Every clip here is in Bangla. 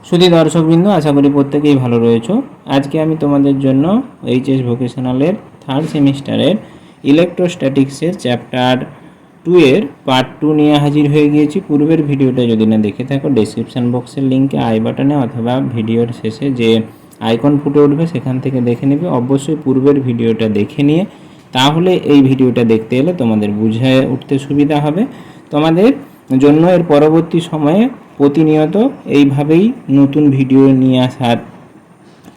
সুধী দর্শকবৃন্দ, আশা করি প্রত্যেকেই ভালো রয়েছো। আজকে আমি তোমাদের জন্য এইচএস ভোকেশনালের থার্ড সেমিস্টারের ইলেকট্রোস্ট্যাটিক্সের চ্যাপ্টার 2 এর পার্ট 2 নিয়ে হাজির হয়ে গিয়েছি। পূর্বের ভিডিওটা যদি না দেখে থাকো, ডেসক্রিপশন বক্সের লিঙ্কে আই বাটনে অথবা ভিডিওর শেষে যে আইকন ফুটে উঠবে সেখান থেকে দেখে নেবে। অবশ্যই পূর্বের ভিডিওটা দেখে নিয়ে তাহলে এই ভিডিওটা দেখতে এলে তোমাদের বুঝে উঠতে সুবিধা হবে। তোমাদের জন্য এর পরবর্তী সময়ে প্রতিনিয়ত এইভাবেই নতুন ভিডিও নিয়ে আসার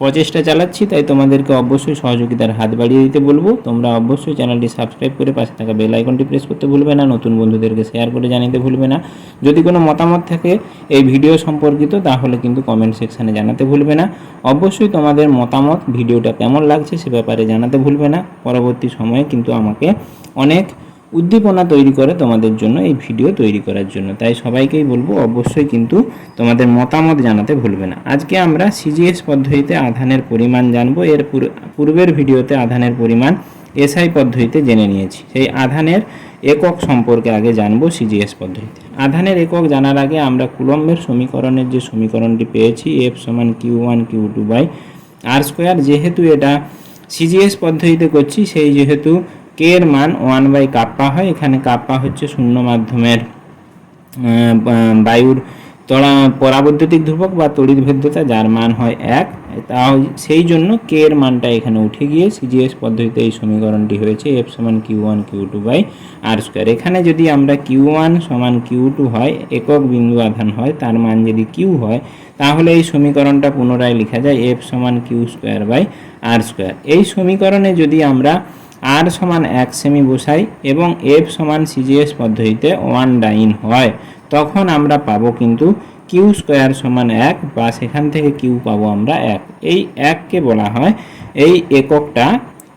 প্রচেষ্টা চালাচ্ছি, তাই তোমাদেরকে অবশ্যই সহযোগিতার হাত বাড়িয়ে দিতে বলবো। তোমরা অবশ্যই চ্যানেলটি সাবস্ক্রাইব করে পাশে থাকা বেল আইকনটি প্রেস করতে ভুলবে না, নতুন বন্ধুদেরকে শেয়ার করে জানাতে ভুলবে না। যদি কোনো মতামত থাকে এই ভিডিও সম্পর্কিত তাহলে কিন্তু কমেন্ট সেকশানে জানাতে ভুলবে না। অবশ্যই তোমাদের মতামত, ভিডিওটা কেমন লাগছে সে ব্যাপারে জানাতে ভুলবে না। পরবর্তী সময়ে কিন্তু আমাকে অনেক উদ্দীপনা তৈরি করে তোমাদের জন্য এই ভিডিও তৈরি করার জন্য, তাই সবাইকেই বলবো অবশ্যই কিন্তু তোমাদের মতামত জানাতে ভুলবে না। আজকে আমরা সিজিএস পদ্ধতিতে আধানের পরিমাণ জানবো। এর পূর্বের ভিডিওতে আধানের পরিমাণ এসআই পদ্ধতিতে জেনে নিয়েছি। সেই আধানের একক সম্পর্কে আগে জানবো সিজিএস পদ্ধতিতে। আধানের একক জানার আগে আমরা কুলম্বের সমীকরণের যে সমীকরণটি পেয়েছি F সমান Q1 Q2 by R square, যেহেতু এটা সিজিএস পদ্ধতিতে করছি সেই যেহেতু কে এর মান 1 বাই কাপ্পা হয়। এখানে কাপ্পা হচ্ছে শূন্য মাধ্যমের বায়ুর পরাবৈদ্যুতিক ধ্রুবক বা তড়িৎ ভেদ্যতা, যার মান হয় 1। তা সেই জন্য কে এর মানটা এখানে উঠে গিয়ে সিজিএস পদ্ধতিতে এই সমীকরণটি হয়েছে F সমান Q1 Q2 by R square. এখানে যদি আমরা Q1 সমান Q2 হয়, একক বিন্দু আধান হয়, তার মান যদি Q হয়, তাহলে এই সমীকরণটা পুনরায় লেখা যায় F সমান Q square by R square. এই সমীকরণে যদি আমরা আর সমান 1 সেমি বসাই এবং এফ সমান সিজিএস পদ্ধতিতে 1 ডাইন হয়, তখন আমরা পাবো কিন্তু কিউ স্কোয়ার সমান 1 বা সেখান থেকে কিউ পাবো আমরা 1। এই 1কে বলা হয়, এই এককটা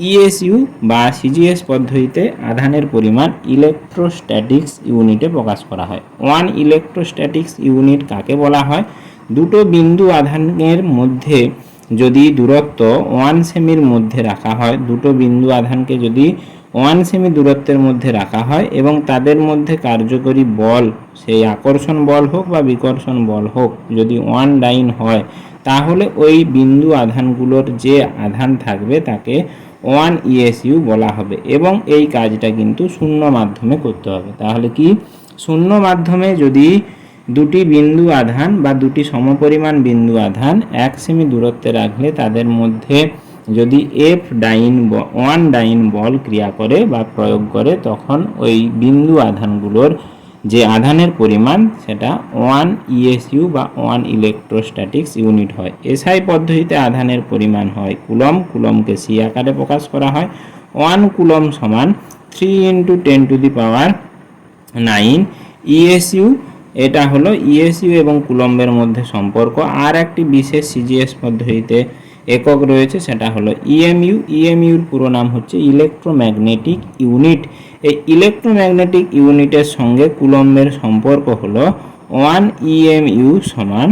ইএসইউ বা সিজিএস পদ্ধতিতে আধানের পরিমাণ ইলেকট্রোস্ট্যাটিক্স ইউনিটে প্রকাশ করা হয়। 1 ইলেকট্রোস্ট্যাটিক্স ইউনিট কাকে বলা হয়? দুটো বিন্দু আধানের মধ্যে যদি দূরত্ব 1 সেমির মধ্যে রাখা হয়, দুটো বিন্দু আধানকে যদি 1 সেমি দূরত্বের মধ্যে রাখা হয় এবং তাদের মধ্যে কার্যকরী বল, সেই আকর্ষণ বল হোক বা বিকর্ষণ বল হোক, যদি 1 ডাইন হয়, তাহলে ওই বিন্দু আধানগুলোর যে আধান থাকবে তাকে 1 ইএসইউ বলা হবে এবং এই কাজটা কিন্তু শূন্য মাধ্যমে করতে হবে। তাহলে কি, শূন্য মাধ্যমে যদি দুটি বিন্দু আধান বা দুটি সমপরিমাণ বিন্দু আধান 1 সেমি দূরত্বে রাখলে তাদের মধ্যে যদি F1 ডাইন বল ক্রিয়া করে বা প্রয়োগ করে, তখন ওই বিন্দু আধানগুলোর যে আধানের পরিমাণ সেটা 1 ইএসইউ বা 1 ইলেকট্রোস্ট্যাটিক্স ইউনিট হয়। এসআই পদ্ধতিতে আধানের পরিমাণ হয় কুলম। কুলমকে সি আকারে প্রকাশ করা হয়। 1 কুলম সমান 3 × 10⁹ ইএসইউ। এটা হলো ইএসইউ এবং কুলম্বের মধ্যে সম্পর্ক। আর একটি বিশেষ সিজিএস পদ্ধতিতে একক রয়েছে, সেটা হলো ইএমইউ। ইএমইউর পুরো নাম হচ্ছে ইলেকট্রোম্যাগনেটিক ইউনিট। এই ইলেকট্রোম্যাগনেটিক ইউনিটের সঙ্গে কুলম্বের সম্পর্ক হলো 1 ইএমইউ সমান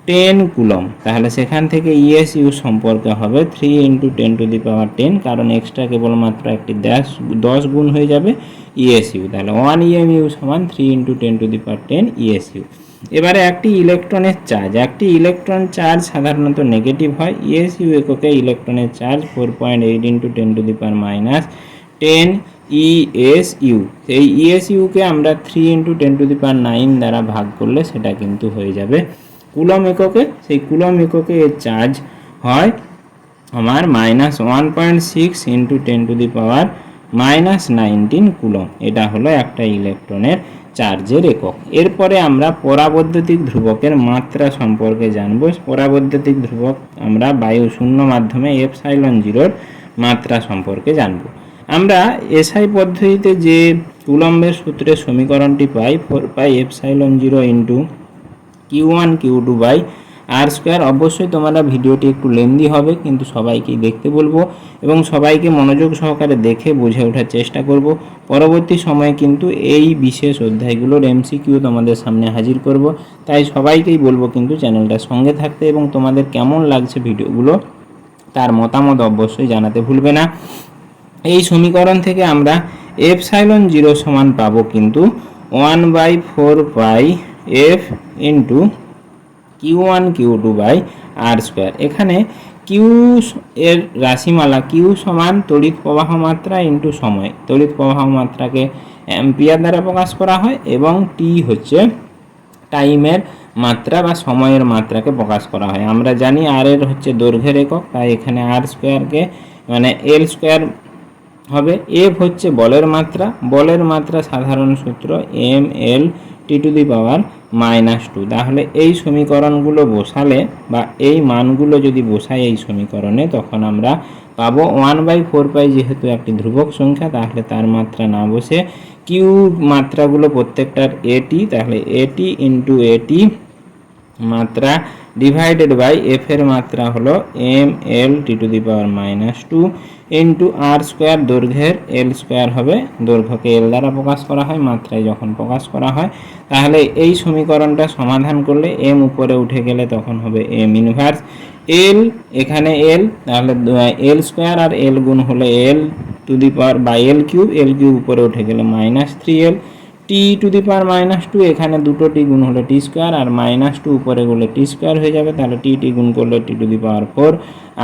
10 কুলম। তাহলে সেখান থেকে ইএসইউ সম্পর্কে হবে 3 × 10⁻10, কারণ এক্সট্রা কেবলমাত্র একটি 10 গুণ হয়ে যাবে ইএসইউ। তাহলে 1 ইএমইউ সমান 3 × 10⁻10 ইএসইউ। এবারে একটি ইলেকট্রনের চার্জ, একটি ইলেকট্রন চার্জ সাধারণত নেগেটিভ হয়। ইএসইউ এককে ইলেকট্রনের চার্জ 4.8 × 10⁻10 ইএসইউ। এই ইএসইউকে আমরা 3 × 10⁹ দ্বারা ভাগ করলে সেটা কিন্তু হয়ে যাবে কুলম এককে। সেই কুলম এককে এর চার্জ হয় আমার -1.6 × 10⁻19 কুলম। এটা হলো একটা ইলেকট্রনের চার্জের একক। এরপরে আমরা পরাবৈদ্যুতিক ধ্রুবকের মাত্রা সম্পর্কে জানবো। পরাবৈদ্যুতিক ধ্রুবক আমরা বায়ু শূন্য মাধ্যমে ε0 মাত্রা সম্পর্কে জানবো। আমরা এসআই পদ্ধতিতে যে কুলম্বের সূত্রের সমীকরণটি পাই 4πε0 × Q1 Q2 by R square. অবশ্যই তোমরা ভিডিওটি একটু লেন্দি হবে, কিন্তু সবাইকেই দেখতে বলবো এবং সবাইকে মনোযোগ সহকারে দেখে বুঝে ওঠার চেষ্টা করব। পরবর্তী সময়ে কিন্তু এই বিশেষ অধ্যায়গুলোর এমসিকিউ তোমাদের সামনে হাজির করব, তাই সবাইকেই বলবো কিন্তু চ্যানেলটার সঙ্গে থাকতে এবং তোমাদের কেমন লাগছে ভিডিওগুলো তার মতামত অবশ্যই জানাতে ভুলবে না। এই সমীকরণ থেকে আমরা ε0 সমান পাবো কিন্তু 1/4π f × Q1 Q2 by R square. এখানে কিউ এর রাশিমালা কিউ সমান তড়িৎ প্রবাহ মাত্রা ইন্টু সময়। তড়িৎ প্রবাহ মাত্রাকে অ্যাম্পিয়ার দ্বারা প্রকাশ করা হয় এবং টি হচ্ছে টাইমের মাত্রা বা সময়ের মাত্রাকে প্রকাশ করা হয়। আমরা জানি আর এর হচ্ছে দৈর্ঘ্যের একক, তাই এখানে আর স্কোয়ারকে মানে এল স্কোয়ার হবে। এফ হচ্ছে বলের মাত্রা, বলের মাত্রা সাধারণ সূত্র M L T to the power -2। তাহলে এই সমীকরণগুলো বসালে বা এই মানগুলো যদি বসাই এই সমীকরণে, তখন আমরা পাবো 1/4 যেহেতু একটি ধ্রুবক সংখ্যা, তাহলে তার মাত্রা না বসে কিউ মাত্রাগুলো প্রত্যেকটার এটি, তাহলে এটি ইন্টু এটি মাত্রা ডিভাইডেড বাই এফ এর মাত্রা হলো M L T to the power -2 into R square, দৈর্ঘ্যের এল স্কোয়ার হবে, দৈর্ঘ্যকে এল দ্বারা প্রকাশ করা হয় মাত্রায় যখন প্রকাশ করা হয়। তাহলে এই সমীকরণটা সমাধান করলে এম উপরে উঠে গেলে তখন হবে এম ইনভার্স এল, এখানে এল, তাহলে এল স্কোয়ার আর এল গুণ হলে L to the power by L cube, L cube উপরে উঠে গেলে -3l T to the power -2, এখানে দুটো টি গুণ হলে টি স্কোয়ার আর -2 উপরে গেলে টি স্কোয়ার হয়ে যাবে, তাহলে টি টি গুণ করলে টি to the power 4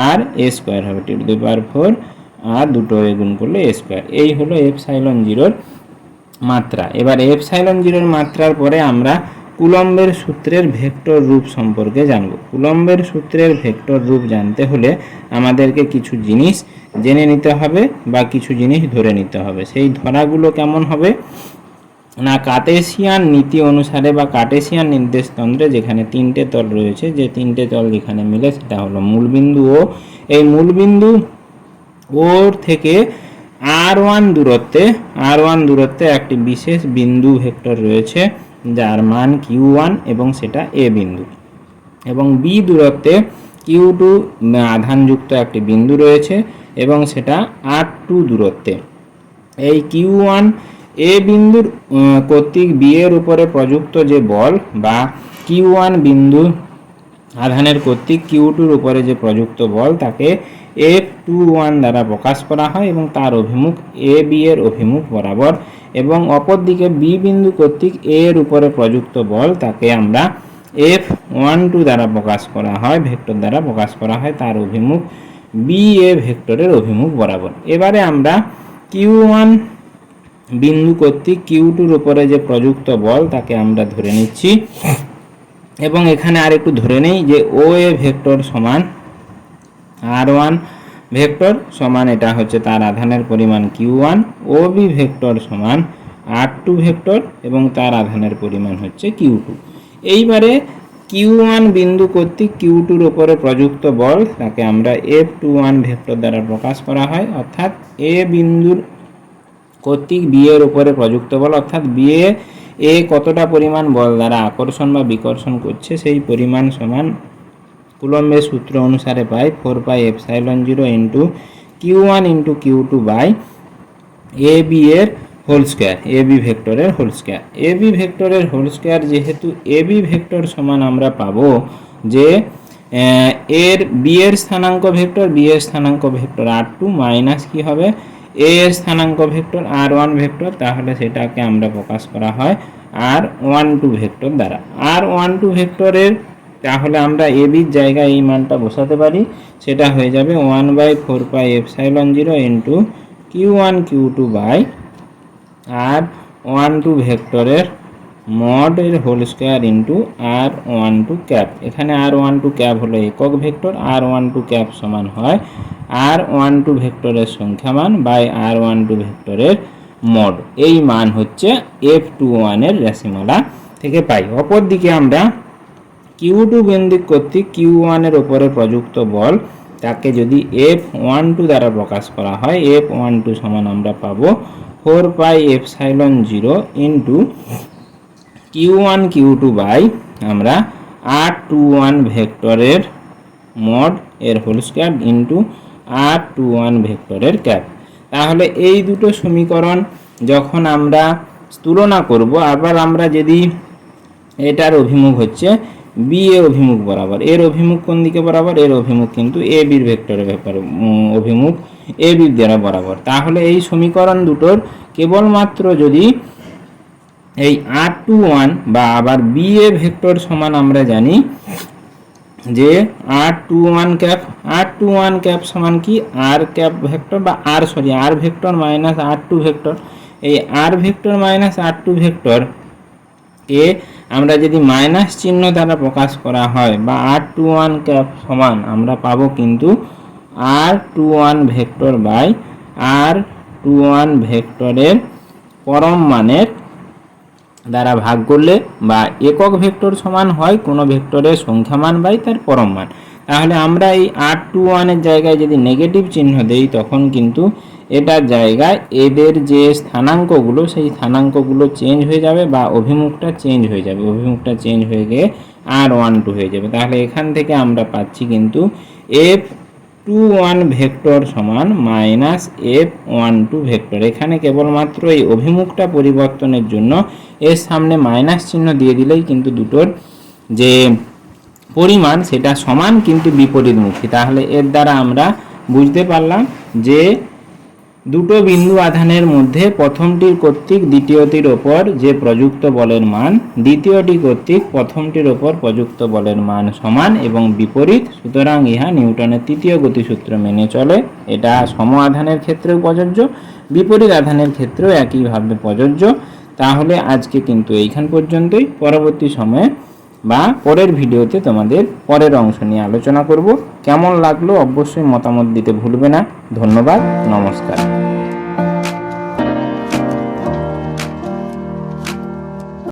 R A square হবে, টি টু দি পাওয়ার 4 আর দুটো এ গুণ করলে এ স্কোয়ার। এই হলো এপসাইলন জিরোর মাত্রা। এবার এপসাইলন জিরোর মাত্রার পরে আমরা কুলম্বের সূত্রের ভেক্টর রূপ সম্পর্কে জানব। কুলম্বের সূত্রের ভেক্টর রূপ জানতে হলে আমাদেরকে কিছু জিনিস জেনে নিতে হবে বা কিছু জিনিস ধরে নিতে হবে। সেই ধরাগুলো কেমন হবে না, কার্টেসিয়ান নীতি অনুসারে বা কার্টেসিয়ান নির্দেশতন্ত্রে যেখানে তিনটে তল রয়েছে, যে তিনটে তল যেখানে মিলে সেটা হলো মূলবিন্দু ও। এই মূলবিন্দু ওর থেকে r1 দূরত্বে একটি বিশেষ বিন্দু ভেক্টর রয়েছে যার মান q1 এবং সেটা a বিন্দু, এবং b দূরত্বে q2 আধানযুক্ত একটি বিন্দু রয়েছে এবং সেটা r2 দূরত্বে। এই q1 এ বিন্দুর কর্তৃক বি এর উপরে প্রযুক্ত যে বল বা q1 বিন্দু আধানের কর্তৃক q2-র উপরে যে প্রযুক্ত বল তাকে F21 দ্বারা প্রকাশ করা হয় এবং তার অভিমুখ এ বি এর অভিমুখ বরাবর, এবং অপরদিকে বি বিন্দু কর্তৃক এ এর উপরে প্রযুক্ত বল তাকে আমরা F12 দ্বারা প্রকাশ করা হয়, ভেক্টর দ্বারা প্রকাশ করা হয়, তার অভিমুখ বি এ ভেক্টরের অভিমুখ বরাবর। এবারে আমরা q1 বিন্দু কর্তৃক q2-র উপরে যে প্রযুক্ত বল তাকে আমরা ধরে নিচ্ছি, এবং এখানে আর একটু ধরে নেই যে ও এ ভেক্টর সমান r1 ভেক্টর সমান এটা হচ্ছে তার আধানের পরিমাণ q1, ও বি ভেক্টর সমান r2 ভেক্টর এবং তার আধানের পরিমাণ হচ্ছে q2। এইবারে q1 বিন্দু কর্তৃক q2-র উপরে প্রযুক্ত বল তাকে আমরা F21 ভেক্টর দ্বারা প্রকাশ করা হয়, অর্থাৎ এ বিন্দুর কর্তৃক বি এর উপরে প্রযুক্ত বল, অর্থাৎ বি এ কতটা পরিমাণ বল দ্বারা আকর্ষণ বা বিকর্ষণ করছে সেই পরিমাণ সমান কুলম্বের সূত্র অনুসারে পাই 4πε0 into q1 into q2 by A B এর হোল স্কোয়ার, এ বি ভেক্টরের হোল স্কোয়ার। এ বি ভেক্টরের হোল স্কোয়ার, যেহেতু এ বি ভেক্টর সমান আমরা পাবো যে এর বি এর স্থানাঙ্ক ভেক্টর, বি এর স্থানাঙ্ক ভেক্টর r2 মাইনাস কি হবে এ এর স্থানাঙ্ক ভেক্টর r1 ভেক্টর, তাহলে সেটাকে আমরা প্রকাশ করা হয় r12 ভেক্টর দ্বারা। r12 ভেক্টরের তাহলে আমরা এ বির জায়গায় এই মানটা বসাতে পারি, সেটা হয়ে যাবে 1/4πε0 into q1 q2 by r12 ভেক্টরের মড এর whole square into r12 cap. এখানে r12 ক্যাপ হলো একক ভেক্টর, r12 ক্যাপ সমান হয় r12 ভেক্টরের সংখ্যামান বাই r12 ভেক্টরের মড। এই মান হচ্ছে F21 এর রাশিমালা থেকে পাই। অপরদিকে আমরা q2 বিন্দু কর্তৃক q1 এর উপরে প্রযুক্ত বল তাকে যদি F12 দ্বারা প্রকাশ করা হয়, F12 সমান আমরা পাবো 4πε0 ইন্টু q1 q2 বাই আমরা r21 ভেক্টরের মড এর হোল স্কোয়ার ইন্টু r21 ভেক্টরের ক্যাপ। তাহলে এই দুটো সমীকরণ যখন আমরা তুলনা করব, আবার আমরা যদি এটার অভিমুখ হচ্ছে বি এ অভিমুখ বরাবর, এর অভিমুখ কোন দিকে বরাবর, এর অভিমুখ কিন্তু এ বির ভেক্টরের অভিমুখ এ বির দ্বারা বরাবর, তাহলে এই সমীকরণ দুটোর কেবলমাত্র যদি এই r21 বা আবার BA ভেক্টর সমান আমরা জানি যে r21 ক্যাপ সমান কি r ক্যাপ ভেক্টর বা r vector minus r2 vector. এই r vector minus r2 vector কে আমরা যদি মাইনাস চিহ্ন দ্বারা প্রকাশ করা হয় বা r21 ক্যাপ সমান আমরা পাবো কিন্তু r21 ভেক্টর বাই r21 ভেক্টরের পরম মানের দ্বারা ভাগ করলে বা একক ভেক্টর সমান হয় কোনো ভেক্টরের সংখ্যামান বাই তার পরম মান। তাহলে আমরা এই r21 এর জায়গায় যদি নেগেটিভ চিহ্ন দেই তখন কিন্তু এটার জায়গায় এদের যে স্থানাঙ্কগুলো সেই স্থানাঙ্কগুলো চেঞ্জ হয়ে যাবে বা অভিমুখটা চেঞ্জ হয়ে যাবে, অভিমুখটা চেঞ্জ হয়ে গিয়ে r12 হয়ে যাবে। তাহলে এখান থেকে আমরা পাচ্ছি কিন্তু f21 ভেক্টর সমান মাইনাস f12 ভেক্টর। এখানে কেবলমাত্র এই অভিমুখটা পরিবর্তনের জন্য এর সামনে মাইনাস চিহ্ন দিয়ে দিলেই কিন্তু দুটোর যে পরিমাণ সেটা সমান কিন্তু বিপরীতমুখী। তাহলে এর দ্বারা আমরা বুঝতে পারলাম যে দুটো বিন্দু আধানের মধ্যে প্রথমটির কর্তৃক দ্বিতীয়টির ওপর যে প্রযুক্ত বলের মান দ্বিতীয়টি কর্তৃক প্রথমটির ওপর প্রযুক্ত বলের মান সমান এবং বিপরীত। সুতরাং ইহা নিউটনের তৃতীয় গতিসূত্র মেনে চলে। এটা সম আধানের ক্ষেত্রেও প্রযোজ্য, বিপরীত আধানের ক্ষেত্রেও একইভাবে প্রযোজ্য। তাহলে আজকে কিন্তু এইখান পর্যন্তই। পরবর্তী সময়ে বা পরের ভিডিওতে তোমাদের পরের অংশ নিয়ে আলোচনা করব। কেমন লাগলো অবশ্যই মতামত দিতে ভুলবে না। ধন্যবাদ, নমস্কার।